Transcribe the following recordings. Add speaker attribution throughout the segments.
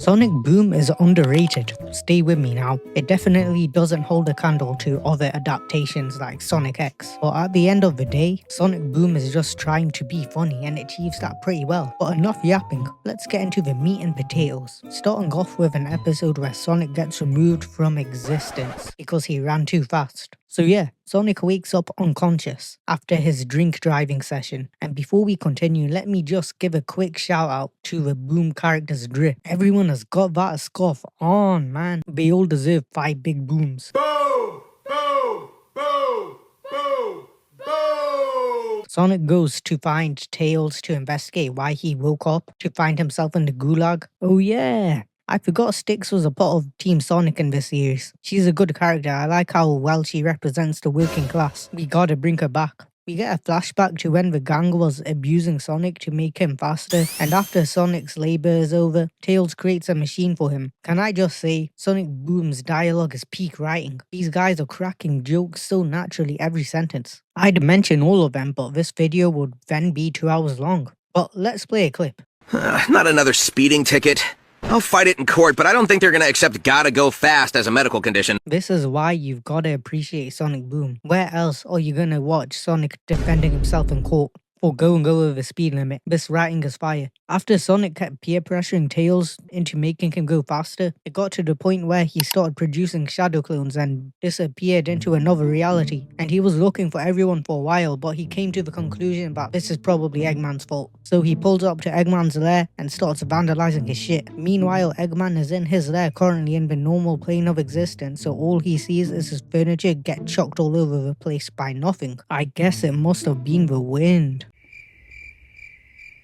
Speaker 1: Sonic Boom is underrated. Stay with me now. It definitely doesn't hold a candle to other adaptations like Sonic X. But at the end of the day, Sonic Boom is just trying to be funny and achieves that pretty well. But enough yapping, let's get into the meat and potatoes. Starting off with an episode where Sonic gets removed from existence because he ran too fast. So yeah, Sonic wakes up unconscious after his drink driving session. And before we continue, let me just give a quick shout out to the Boom character's drip. Everyone has got that scarf on, man. They all deserve 5 big booms. Boom! Boom! Boom! Boom! Boom! Sonic goes to find Tails to investigate why he woke up, to find himself in the gulag. Oh yeah! I forgot Styx was a part of Team Sonic in this series. She's a good character. I like how well she represents the working class. We gotta bring her back. We get a flashback to when the gang was abusing Sonic to make him faster, and after Sonic's labor is over, Tails creates a machine for him. Can I just say, Sonic Boom's dialogue is peak writing. These guys are cracking jokes so naturally every sentence. I'd mention all of them, but this video would then be 2 hours long. But let's play a clip.
Speaker 2: Not another speeding ticket. I'll fight it in court, but I don't think they're gonna accept gotta go fast as a medical condition.
Speaker 1: This is why you've gotta appreciate Sonic Boom. Where else are you gonna watch Sonic defending himself in court for going over the speed limit? This writing is fire. After Sonic kept peer pressuring Tails into making him go faster, it got to the point where he started producing shadow clones and disappeared into another reality. And he was looking for everyone for a while, but he came to the conclusion that this is probably Eggman's fault. So he pulls up to Eggman's lair and starts vandalizing his shit. Meanwhile, Eggman is in his lair currently in the normal plane of existence, so all he sees is his furniture get chucked all over the place by nothing. I guess it must have been the wind.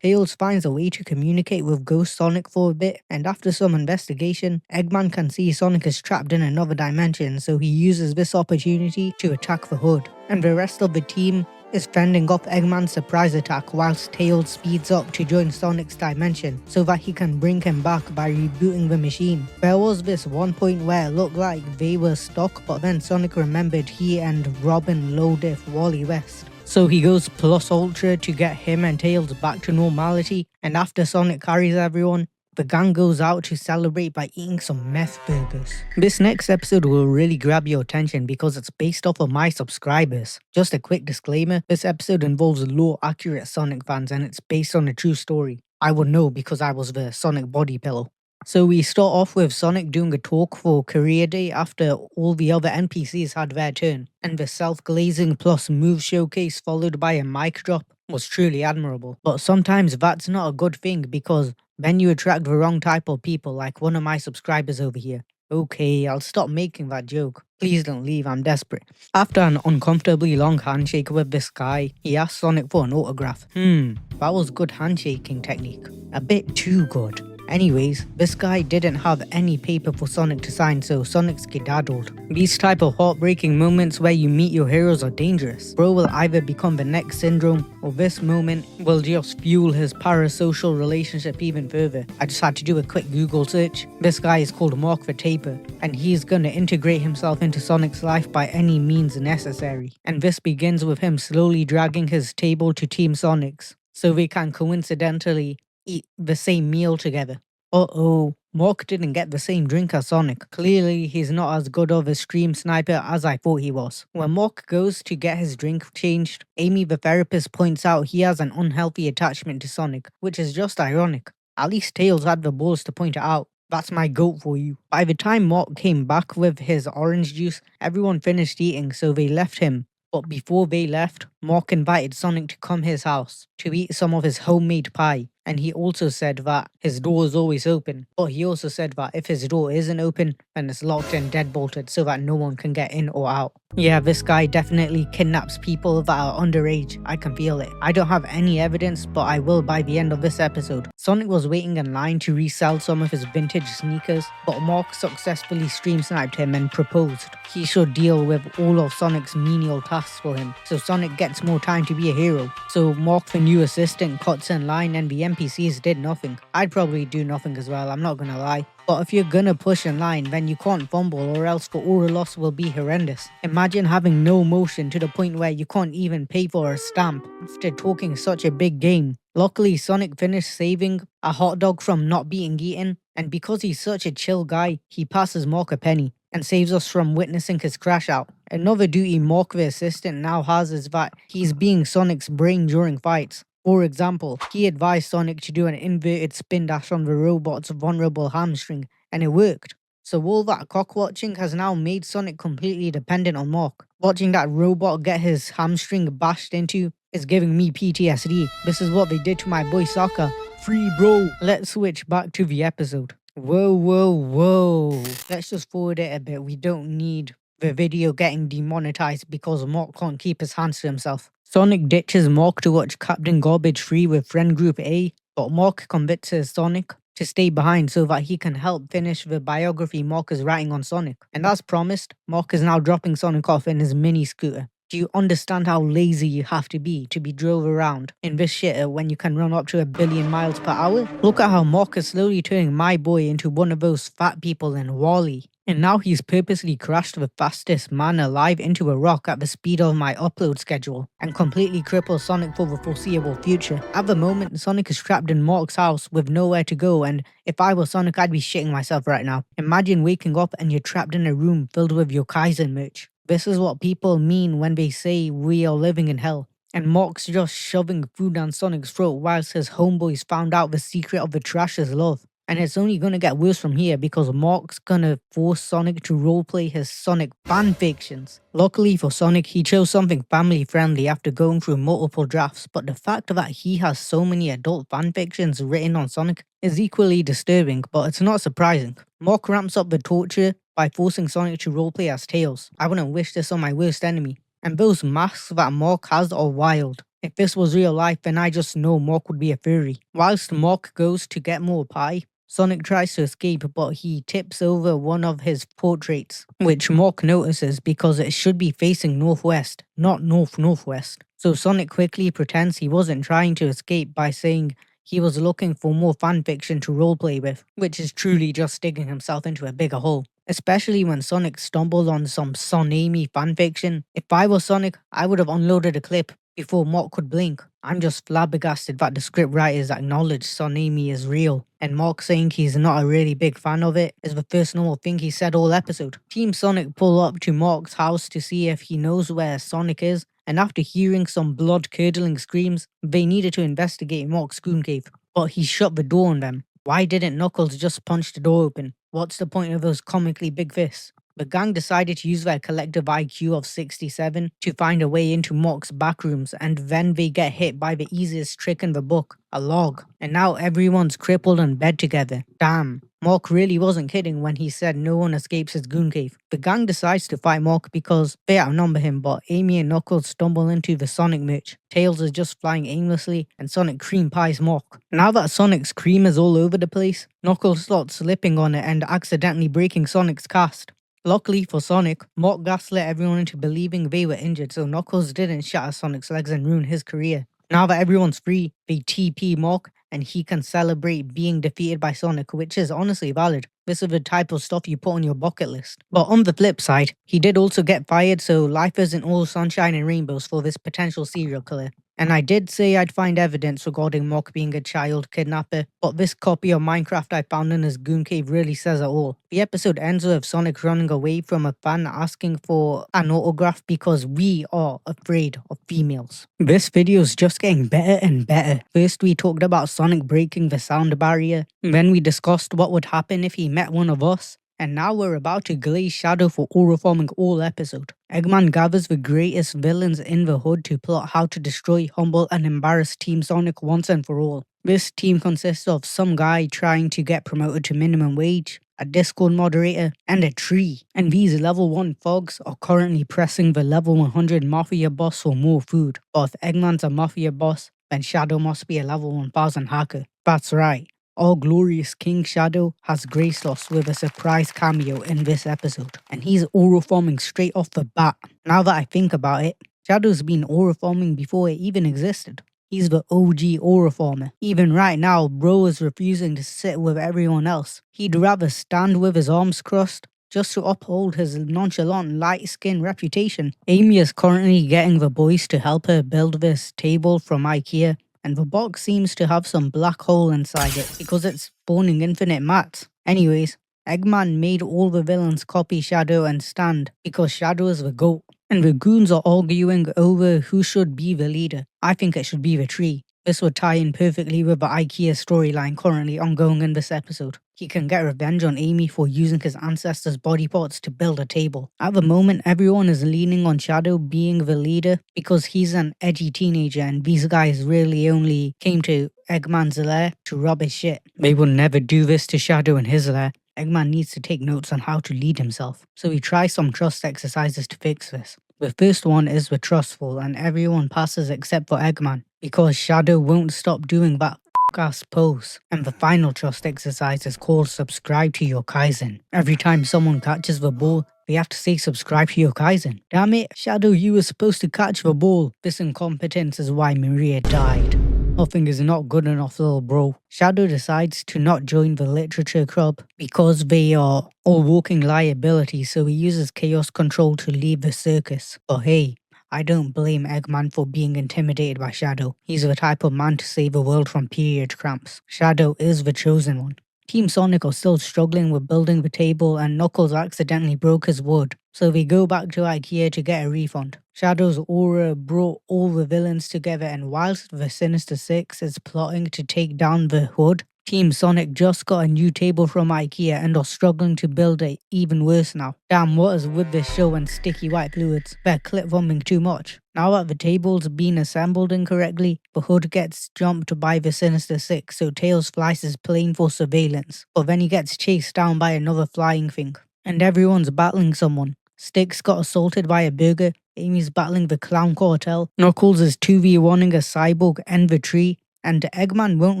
Speaker 1: Tails finds a way to communicate with Ghost Sonic for a bit, and after some investigation, Eggman can see Sonic is trapped in another dimension, so he uses this opportunity to attack the hood. And the rest of the team is fending off Eggman's surprise attack whilst Tails speeds up to join Sonic's dimension so that he can bring him back by rebooting the machine. There was this one point where it looked like they were stuck, but then Sonic remembered he and Robin low-diff Wally West. So he goes plus ultra to get him and Tails back to normality, and after Sonic carries everyone, the gang goes out to celebrate by eating some meth burgers. This next episode will really grab your attention because it's based off of my subscribers. Just a quick disclaimer, this episode involves lore-accurate Sonic fans and it's based on a true story. I would know because I was the Sonic body pillow. So we start off with Sonic doing a talk for Career Day after all the other NPCs had their turn, and the self-glazing plus move showcase followed by a mic drop was truly admirable. But sometimes that's not a good thing because then you attract the wrong type of people like one of my subscribers over here. Okay, I'll stop making that joke. Please don't leave, I'm desperate. After an uncomfortably long handshake with this guy, he asked Sonic for an autograph. That was good handshaking technique. A bit too good. Anyways, this guy didn't have any paper for Sonic to sign, so Sonic skedaddled. These type of heartbreaking moments where you meet your heroes are dangerous. Bro will either become the next Syndrome, or this moment will just fuel his parasocial relationship even further. I just had to do a quick Google search. This guy is called Mark the Taper, and he's gonna integrate himself into Sonic's life by any means necessary. And this begins with him slowly dragging his table to Team Sonic's, so they can coincidentally eat the same meal together. Uh-oh, Mark didn't get the same drink as Sonic. Clearly, he's not as good of a stream sniper as I thought he was. When Mark goes to get his drink changed, Amy the therapist points out he has an unhealthy attachment to Sonic, which is just ironic. At least Tails had the balls to point it out. That's my goat for you. By the time Mark came back with his orange juice, everyone finished eating, so they left him. But before they left, Mark invited Sonic to come his house to eat some of his homemade pie. And he also said that his door is always open. But he also said that if his door isn't open, then it's locked and deadbolted so that no one can get in or out. Yeah, this guy definitely kidnaps people that are underage. I can feel it. I don't have any evidence, but I will by the end of this episode. Sonic was waiting in line to resell some of his vintage sneakers, but Mark successfully stream sniped him and proposed he should deal with all of Sonic's menial tasks for him, so Sonic gets more time to be a hero. So Mark, the new assistant, cuts in line and the NPCs did nothing. I'd probably do nothing as well, I'm not gonna lie. But if you're gonna push in line, then you can't fumble or else the aura loss will be horrendous. Imagine having no motion to the point where you can't even pay for a stamp after talking such a big game. Luckily, Sonic finished saving a hot dog from not being eaten, And because he's such a chill guy, he passes Mork a penny and saves us from witnessing his crash out. Another duty Mork the assistant now has is that he's being Sonic's brain during fights. For example, he advised Sonic to do an inverted spin dash on the robot's vulnerable hamstring, and it worked. So all that cock-watching has now made Sonic completely dependent on Mork. Watching that robot get his hamstring bashed into is giving me PTSD. This is what they did to my boy Sokka. Free bro. Let's switch back to the episode. Whoa. Let's just forward it a bit. We don't need the video getting demonetized because Mork can't keep his hands to himself. Sonic ditches Mork to watch Captain Garbage 3 with friend group A, but Mork convinces Sonic to stay behind so that he can help finish the biography Mork is writing on Sonic. And as promised, Mork is now dropping Sonic off in his mini scooter. Do you understand how lazy you have to be drove around in this shitter when you can run up to 1 billion miles per hour? Look at how Mork is slowly turning my boy into one of those fat people in WALL-E. And now he's purposely crashed the fastest man alive into a rock at the speed of my upload schedule and completely crippled Sonic for the foreseeable future. At the moment, Sonic is trapped in Mork's house with nowhere to go, and if I were Sonic, I'd be shitting myself right now. Imagine waking up and you're trapped in a room filled with your Kaizen merch. This is what people mean when they say we are living in hell. And Mork's just shoving food down Sonic's throat whilst his homeboys found out the secret of the trash's love. And it's only gonna get worse from here because Mork's gonna force Sonic to roleplay his Sonic fanfictions. Luckily for Sonic, he chose something family friendly after going through multiple drafts, but the fact that he has so many adult fanfictions written on Sonic is equally disturbing, but it's not surprising. Mork ramps up the torture by forcing Sonic to roleplay as Tails. I wouldn't wish this on my worst enemy. And those masks that Mork has are wild. If this was real life, then I just know Mork would be a furry. Whilst Mork goes to get more pie, Sonic tries to escape, but he tips over one of his portraits, which Mork notices because it should be facing northwest, not northwest. So Sonic quickly pretends he wasn't trying to escape by saying he was looking for more fanfiction to roleplay with, which is truly just digging himself into a bigger hole. Especially when Sonic stumbled on some Sonami fanfiction. If I was Sonic, I would have unloaded a clip before Mork could blink. I'm just flabbergasted that the script writers acknowledge Sonami is real, and Mork saying he's not a really big fan of it is the first normal thing he said all episode. Team Sonic pull up to Mork's house to see if he knows where Sonic is, and after hearing some blood-curdling screams, they needed to investigate Mork's goon cave, but he shut the door on them. Why didn't Knuckles just punch the door open? What's the point of those comically big fists? The gang decided to use their collective IQ of 67 to find a way into Mork's backrooms, and then they get hit by the easiest trick in the book, a log. And now everyone's crippled in bed together. Damn. Mork really wasn't kidding when he said no one escapes his goon cave. The gang decides to fight Mork because they outnumber him, but Amy and Knuckles stumble into the Sonic merch. Tails is just flying aimlessly, and Sonic cream pies Mork. Now that Sonic's cream is all over the place, Knuckles starts slipping on it and accidentally breaking Sonic's cast. Luckily for Sonic, Mork gaslit everyone into believing they were injured, so Knuckles didn't shatter Sonic's legs and ruin his career. Now that everyone's free, they TP Mork, and he can celebrate being defeated by Sonic, which is honestly valid. This is the type of stuff you put on your bucket list. But on the flip side, he did also get fired, so life isn't all sunshine and rainbows for this potential serial killer. And I did say I'd find evidence regarding Mork being a child kidnapper, but this copy of Minecraft I found in his goon cave really says it all. The episode ends with Sonic running away from a fan asking for an autograph because we are afraid of females. This video is just getting better and better. First we talked about Sonic breaking the sound barrier, then we discussed what would happen if he met one of us, and now we're about to glaze shadow for aura forming all episode. Eggman gathers the greatest villains in the hood to plot how to destroy, humble and embarrass Team Sonic once and for all. This team consists of some guy trying to get promoted to minimum wage, a Discord moderator, and a tree. And these level 1 thugs are currently pressing the level 100 Mafia boss for more food. But if Eggman's a Mafia boss, then Shadow must be a level 1000 hacker. That's right. Our glorious King Shadow has graced us with a surprise cameo in this episode, and he's aura forming straight off the bat. Now that I think about it, Shadow's been aura forming before it even existed. He's the OG aura former. Even right now, bro is refusing to sit with everyone else. He'd rather stand with his arms crossed just to uphold his nonchalant light-skinned reputation. Amy is currently getting the boys to help her build this table from IKEA, and the box seems to have some black hole inside it because it's spawning infinite mats. Anyways, Eggman made all the villains copy Shadow and stand because Shadow is the GOAT. And the goons are arguing over who should be the leader. I think it should be the tree. This would tie in perfectly with the IKEA storyline currently ongoing in this episode. He can get revenge on Amy for using his ancestors' body parts to build a table. At the moment, everyone is leaning on Shadow being the leader because he's an edgy teenager and these guys really only came to Eggman's lair to rob his shit. They would never do this to Shadow in his lair. Eggman needs to take notes on how to lead himself, so he tries some trust exercises to fix this. The first one is the trustful and everyone passes except for Eggman because Shadow won't stop doing that ass pose. And the final trust exercise is called subscribe to your Kaizen. Every time someone catches the ball, they have to say subscribe to your Kaizen. Damn it, Shadow, you were supposed to catch the ball. This incompetence is why Maria died. Nothing is not good enough, little bro. Shadow decides to not join the literature club because they are all walking liabilities, so he uses chaos control to leave the circus. But hey, I don't blame Eggman for being intimidated by Shadow. He's the type of man to save the world from period cramps. Shadow is the chosen one. Team Sonic are still struggling with building the table and Knuckles accidentally broke his wood, so they go back to IKEA to get a refund. Shadow's aura brought all the villains together, and whilst the Sinister Six is plotting to take down the Hood, Team Sonic just got a new table from IKEA and are struggling to build it even worse now. Damn, what is with this show and sticky white fluids? They're clip bombing too much. Now that the table's been assembled incorrectly, the Hood gets jumped by the Sinister Six, so Tails flies his plane for surveillance. But then he gets chased down by another flying thing. And everyone's battling someone. Sticks got assaulted by a burger, Amy's battling the Clown Cartel, Knuckles is 2v1ing a cyborg and the tree, and Eggman won't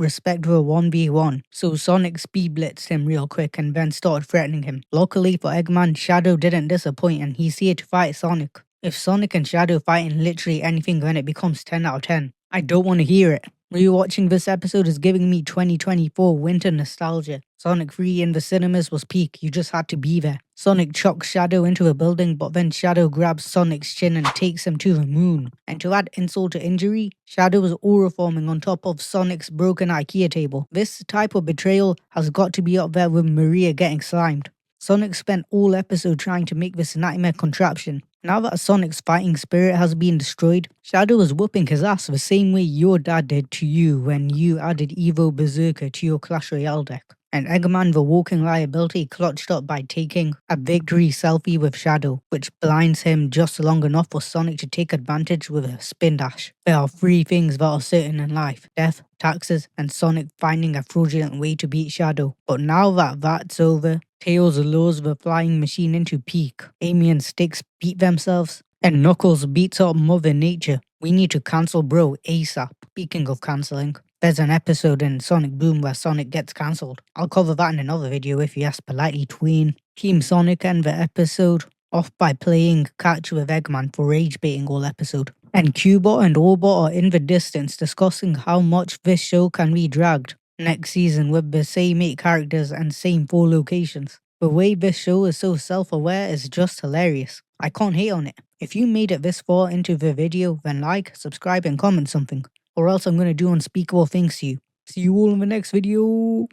Speaker 1: respect the 1v1, so Sonic speed blitzed him real quick and then started threatening him. Luckily for Eggman, Shadow didn't disappoint and he's here to fight Sonic. If Sonic and Shadow fight in literally anything, then it becomes 10 out of 10. I don't want to hear it. Rewatching this episode is giving me 2024 winter nostalgia. Sonic 3 in the cinemas was peak, you just had to be there. Sonic chucks Shadow into a building, but then Shadow grabs Sonic's chin and takes him to the moon. And to add insult to injury, Shadow is aura forming on top of Sonic's broken IKEA table. This type of betrayal has got to be up there with Maria getting slimed. Sonic spent all episode trying to make this nightmare contraption. Now that Sonic's fighting spirit has been destroyed, Shadow is whooping his ass the same way your dad did to you when you added Evo Berserker to your Clash Royale deck. And Eggman the walking liability clutched up by taking a victory selfie with Shadow, which blinds him just long enough for Sonic to take advantage with a spin dash. There are three things that are certain in life: death, taxes, and Sonic finding a fraudulent way to beat Shadow. But now that that's over, Tails lures the flying machine into peak. Amy and Sticks beat themselves, and Knuckles beats up Mother Nature. We need to cancel Bro ASAP. Speaking of cancelling, there's an episode in Sonic Boom where Sonic gets cancelled. I'll cover that in another video if you ask politely, tween. Team Sonic end the episode off by playing catch with Eggman for rage baiting all episode. And Cubot and Orbot are in the distance discussing how much this show can be dragged next season with the same 8 characters and same 4 locations. The way this show is so self-aware is just hilarious. I can't hate on it. If you made it this far into the video, then like, subscribe and comment something, or else I'm going to do unspeakable things to you. See you all in the next video.